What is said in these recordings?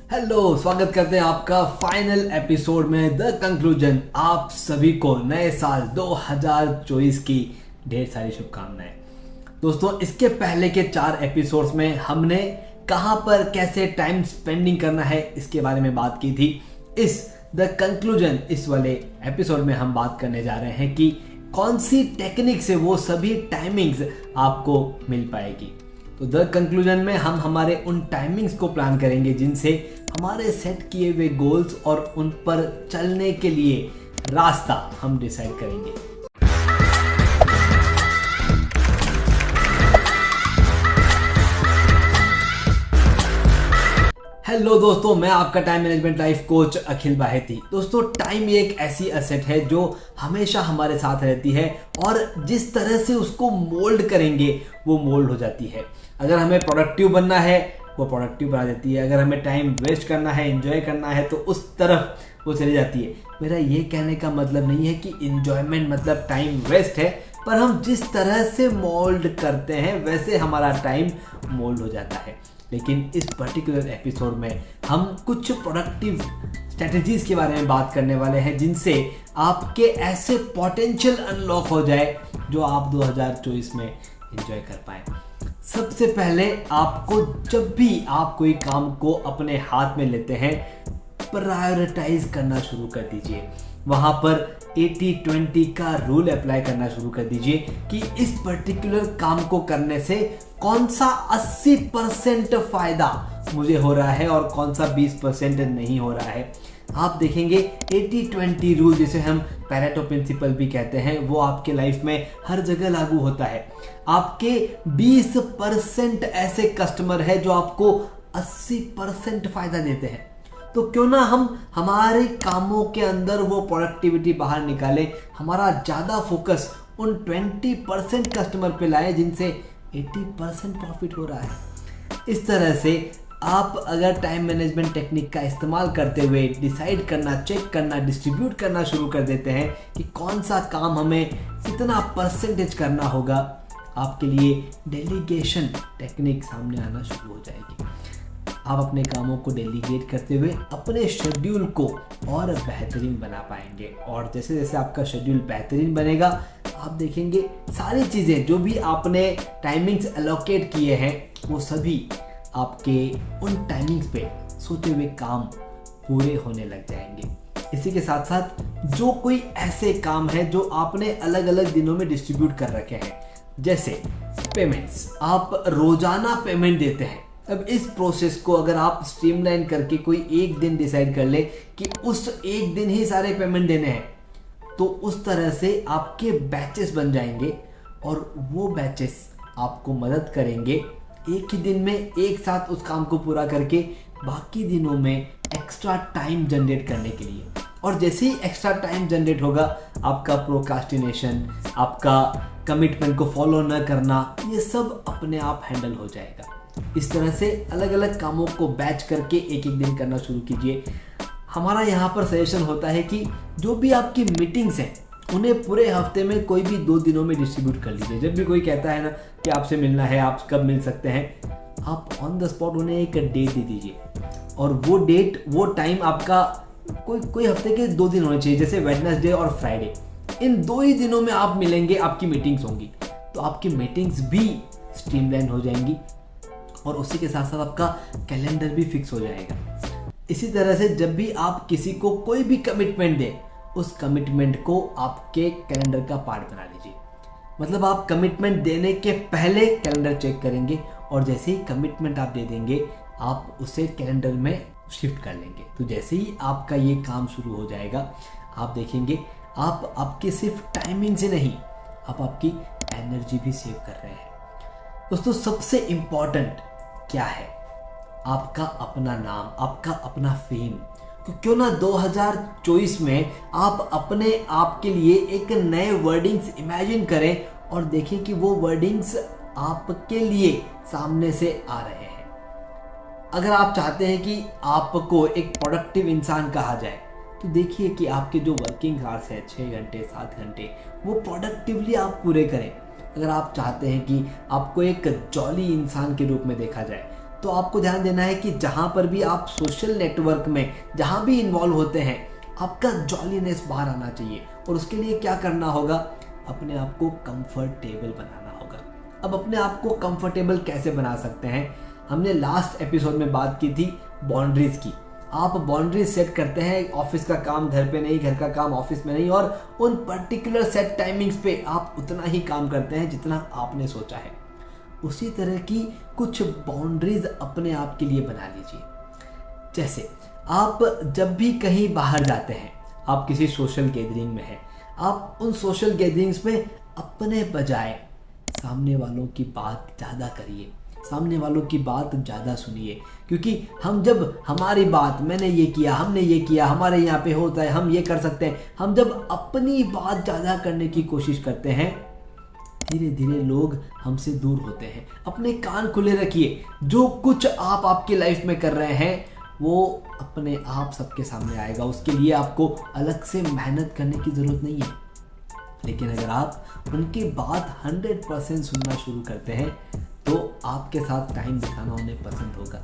Hello, स्वागत करते हैं आपका फाइनल एपिसोड में द कंक्लूजन। आप सभी को नए साल 2024 की ढेर सारी शुभकामनाएं। दोस्तों, इसके पहले के 4 एपिसोड्स में हमने कहां पर कैसे टाइम स्पेंडिंग करना है इसके बारे में बात की थी। इस द कंक्लूजन इस वाले एपिसोड में हम बात करने जा रहे हैं कि कौन सी टेक्निक से वो सभी टाइमिंग्स आपको मिल पाएगी। तो द कंक्लूजन में हम हमारे उन टाइमिंग्स को प्लान करेंगे जिनसे हमारे सेट किए हुए गोल्स और उन पर चलने के लिए रास्ता हम डिसाइड करेंगे। हेलो दोस्तों, मैं आपका टाइम मैनेजमेंट लाइफ कोच अखिल बाहेती। दोस्तों, टाइम एक ऐसी एसेट है जो हमेशा हमारे साथ रहती है और जिस तरह से उसको मोल्ड करेंगे वो मोल्ड हो जाती है। अगर हमें प्रोडक्टिव बनना है वो प्रोडक्टिव बना देती है, अगर हमें टाइम वेस्ट करना है, एंजॉय करना है तो उस तरफ वो चली जाती है। मेरा ये कहने का मतलब नहीं है कि एंजॉयमेंट मतलब टाइम वेस्ट है, पर हम जिस तरह से मोल्ड करते हैं वैसे हमारा टाइम मोल्ड हो जाता है। लेकिन इस पर्टिकुलर एपिसोड में हम कुछ प्रोडक्टिव स्ट्रेटजीज के बारे में बात करने वाले हैं जिनसे आपके ऐसे पोटेंशियल अनलॉक हो जाए जो आप 2024 में एंजॉय कर पाए। सबसे पहले आपको जब भी आप कोई काम को अपने हाथ में लेते हैं प्रायोरिटाइज करना शुरू कर दीजिए। वहां पर 80-20 का रूल अप्लाई करना शुरू कर दीजिए कि इस पर्टिकुलर काम को करने से कौन सा 80% फायदा मुझे हो रहा है और कौन सा 20% नहीं हो रहा है। आप देखेंगे 80-20 रूल, जिसे हम पैरेटो प्रिंसिपल भी कहते हैं, वो आपके लाइफ में हर जगह लागू होता है। आपके 20% ऐसे कस्टमर है जो आपको 80% फायदा देते हैं। तो क्यों ना हम हमारे कामों के अंदर वो प्रोडक्टिविटी बाहर निकालें, हमारा ज़्यादा फोकस उन 20% कस्टमर पे लाए जिनसे 80% प्रॉफिट हो रहा है। इस तरह से आप अगर टाइम मैनेजमेंट टेक्निक का इस्तेमाल करते हुए डिसाइड करना, चेक करना, डिस्ट्रीब्यूट करना शुरू कर देते हैं कि कौन सा काम हमें कितना परसेंटेज करना होगा, आपके लिए डेलीगेशन टेक्निक सामने आना शुरू हो जाएगी। आप अपने कामों को डेलीगेट करते हुए अपने शेड्यूल को और बेहतरीन बना पाएंगे। और जैसे जैसे आपका शेड्यूल बेहतरीन बनेगा, आप देखेंगे सारी चीज़ें जो भी आपने टाइमिंग्स एलोकेट किए हैं वो सभी आपके उन टाइमिंग्स पे सोचे हुए काम पूरे होने लग जाएंगे। इसी के साथ साथ जो कोई ऐसे काम है जो आपने अलग अलग दिनों में डिस्ट्रीब्यूट कर रखे हैं, जैसे पेमेंट्स, आप रोजाना पेमेंट देते हैं। अब इस प्रोसेस को अगर आप स्ट्रीमलाइन करके कोई एक दिन डिसाइड कर ले कि उस एक दिन ही सारे पेमेंट देने हैं, तो उस तरह से आपके बैचेस बन जाएंगे और वो बैचेस आपको मदद करेंगे एक ही दिन में एक साथ उस काम को पूरा करके बाकी दिनों में एक्स्ट्रा टाइम जनरेट करने के लिए। और जैसे ही एक्स्ट्रा टाइम जनरेट होगा, आपका प्रोक्रास्टिनेशन, आपका कमिटमेंट को फॉलो न करना, ये सब अपने आप हैंडल हो जाएगा। इस तरह से अलग अलग कामों को बैच करके एक एक दिन करना शुरू कीजिए। हमारा यहाँ पर सजेशन होता है कि जो भी आपकी मीटिंग्स हैं उन्हें पूरे हफ्ते में कोई भी 2 दिनों में डिस्ट्रीब्यूट कर लीजिए। जब भी कोई कहता है ना कि आपसे मिलना है, आप कब मिल सकते हैं, आप ऑन द स्पॉट उन्हें एक डेट दे दीजिए। और वो डेट, वो टाइम आपका कोई हफ्ते के 2 दिन होने चाहिए, जैसे वेडनेसडे और फ्राइडे। इन 2 ही दिनों में आप मिलेंगे, आपकी मीटिंग्स होंगी, तो आपकी मीटिंग्स भी स्ट्रीमलाइन हो जाएंगी और उसी के साथ साथ आपका कैलेंडर भी फिक्स हो जाएगा। इसी तरह से जब भी आप किसी को कोई भी कमिटमेंट दें, उस कमिटमेंट को आपके कैलेंडर का पार्ट बना लीजिए। मतलब आप कमिटमेंट देने के पहले कैलेंडर चेक करेंगे और जैसे ही कमिटमेंट आप दे देंगे, आप उसे कैलेंडर में शिफ्ट कर लेंगे। तो जैसे ही आपका ये काम शुरू हो जाएगा, आप देखेंगे आप आपके सिर्फ टाइमिंग से नहीं, आप आपकी एनर्जी भी सेव कर रहे हैं। दोस्तों, सबसे इम्पॉर्टेंट क्या है? आपका अपना नाम, आपका अपना फेम। तो क्यों ना 2024 में आप अपने आप के लिए एक नए वर्डिंग्स इमेजिन करें और देखें कि वो वर्डिंग्स आपके लिए सामने से आ रहे हैं। अगर आप चाहते हैं कि आपको एक प्रोडक्टिव इंसान कहा जाए, तो देखिए कि आपके जो वर्किंग आवर्स है 6 घंटे 7 घंटे, वो प्रोडक्टिवली आप पूरे करें। अगर आप चाहते हैं कि आपको एक जॉली इंसान के रूप में देखा जाए, तो आपको ध्यान देना है कि जहाँ पर भी आप सोशल नेटवर्क में जहाँ भी इन्वॉल्व होते हैं, आपका जॉलीनेस बाहर आना चाहिए। और उसके लिए क्या करना होगा, अपने आप को कंफर्टेबल बनाना होगा। अब अपने आप को कंफर्टेबल कैसे बना सकते हैं, हमने लास्ट एपिसोड में बात की थी बाउंड्रीज की। आप बाउंड्रीज सेट करते हैं, ऑफिस का काम घर पे नहीं, घर का काम ऑफिस में नहीं, और उन पर्टिकुलर सेट टाइमिंग्स पे आप उतना ही काम करते हैं जितना आपने सोचा है। उसी तरह की कुछ बाउंड्रीज अपने आप के लिए बना लीजिए। जैसे आप जब भी कहीं बाहर जाते हैं, आप किसी सोशल गैदरिंग में हैं, आप उन सोशल गैदरिंग्स में अपने बजाय सामने वालों की बात ज़्यादा करिए, सामने वालों की बात ज़्यादा सुनिए। क्योंकि हम जब हमारी बात, मैंने ये किया, हमने ये किया, हमारे यहाँ पे होता है, हम ये कर सकते हैं, हम जब अपनी बात ज़्यादा करने की कोशिश करते हैं, धीरे धीरे लोग हमसे दूर होते हैं। अपने कान खुले रखिए, जो कुछ आप आपकी लाइफ में कर रहे हैं वो अपने आप सबके सामने आएगा। उसके लिए आपको अलग से मेहनत करने की ज़रूरत नहीं है। लेकिन अगर आप उनकी बात 100% सुनना शुरू करते हैं तो आपके साथ टाइम बिताना उन्हें पसंद होगा।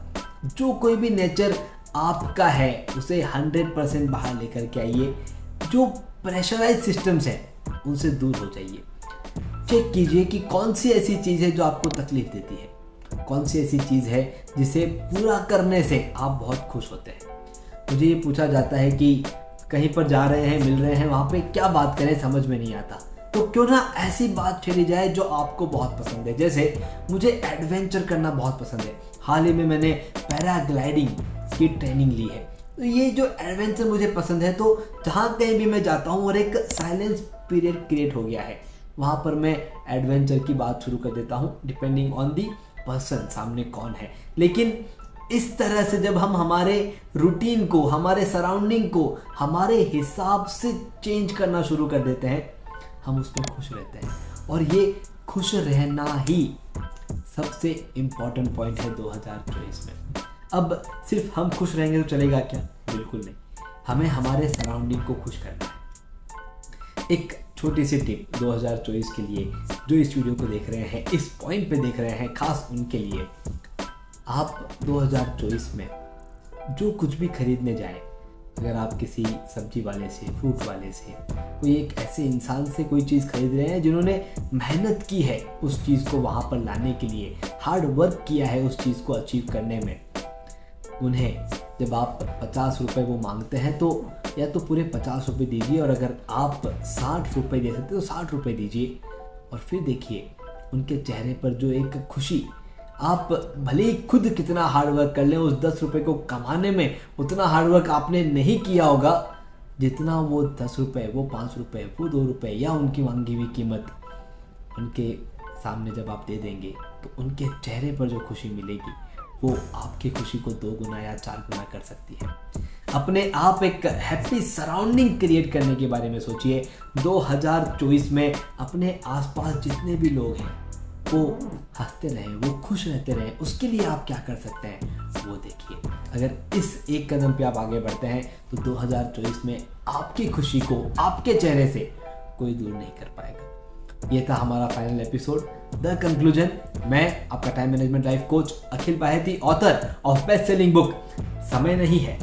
जो कोई भी नेचर आपका है उसे 100% बाहर लेकर के आइए। जो प्रेशराइज सिस्टम्स हैं उनसे दूर हो जाइए। चेक कीजिए कि कौन सी ऐसी चीज़ है जो आपको तकलीफ देती है, कौन सी ऐसी चीज़ है जिसे पूरा करने से आप बहुत खुश होते हैं। मुझे ये पूछा जाता है कि कहीं पर जा रहे हैं, मिल रहे हैं, वहाँ पे क्या बात करें समझ में नहीं आता, तो क्यों ना ऐसी बात छेड़ी जाए जो आपको बहुत पसंद है। जैसे मुझे एडवेंचर करना बहुत पसंद है। हाल ही में मैंने पैराग्लाइडिंग की ट्रेनिंग ली है। तो ये जो एडवेंचर मुझे पसंद है, तो जहाँ कहीं भी मैं जाता हूँ और एक साइलेंस पीरियड क्रिएट हो गया है, वहाँ पर मैं एडवेंचर की बात शुरू कर देता हूँ, डिपेंडिंग ऑन दी पर्सन, सामने कौन है। लेकिन इस तरह से जब हम हमारे रूटीन को, हमारे सराउंडिंग को हमारे हिसाब से चेंज करना शुरू कर देते हैं, हम उसमें खुश रहते हैं। और ये खुश रहना ही सबसे इम्पॉर्टेंट पॉइंट है 2024 में। अब सिर्फ हम खुश रहेंगे तो चलेगा क्या? बिल्कुल नहीं, हमें हमारे सराउंडिंग को खुश करना है। एक छोटी सी टिप 2024 के लिए, जो इस वीडियो को देख रहे हैं, इस पॉइंट पे देख रहे हैं, खास उनके लिए, आप 2024 में जो कुछ भी खरीदने जाए, अगर आप किसी सब्जी वाले से, फ्रूट वाले से, कोई एक ऐसे इंसान से कोई चीज़ खरीद रहे हैं जिन्होंने मेहनत की है उस चीज़ को वहाँ पर लाने के लिए, हार्ड वर्क किया है उस चीज़ को अचीव करने में, उन्हें जब आप 50 रुपये वो मांगते हैं तो या तो पूरे 50 रुपये दीजिए, और अगर आप 60 रुपये दे सकते तो 60 रुपये दीजिए। और फिर देखिए उनके चेहरे पर जो एक खुशी, आप भले ही खुद कितना हार्ड वर्क कर लें, उस 10 रुपये को कमाने में उतना हार्ड वर्क आपने नहीं किया होगा जितना वो 10 रुपये, वो 5 रुपये, वो 2 रुपये या उनकी मांगी हुई कीमत उनके सामने जब आप दे देंगे तो उनके चेहरे पर जो खुशी मिलेगी वो आपकी खुशी को 2 गुना या 4 गुना कर सकती है। अपने आप एक हैप्पी सराउंडिंग क्रिएट करने के बारे में सोचिए। 2024 में अपने आसपास जितने भी लोग हैं वो हंसते रहें, वो खुश रहते रहें, उसके लिए आप क्या कर सकते हैं वो देखिए। अगर इस एक कदम पे आप आगे बढ़ते हैं तो 2024 में आपकी खुशी को आपके चेहरे से कोई दूर नहीं कर पाएगा। ये था हमारा फाइनल एपिसोड, द कंक्लूजन। मैं आपका time management life coach Akhil Baheti, author of best selling book समय नहीं है,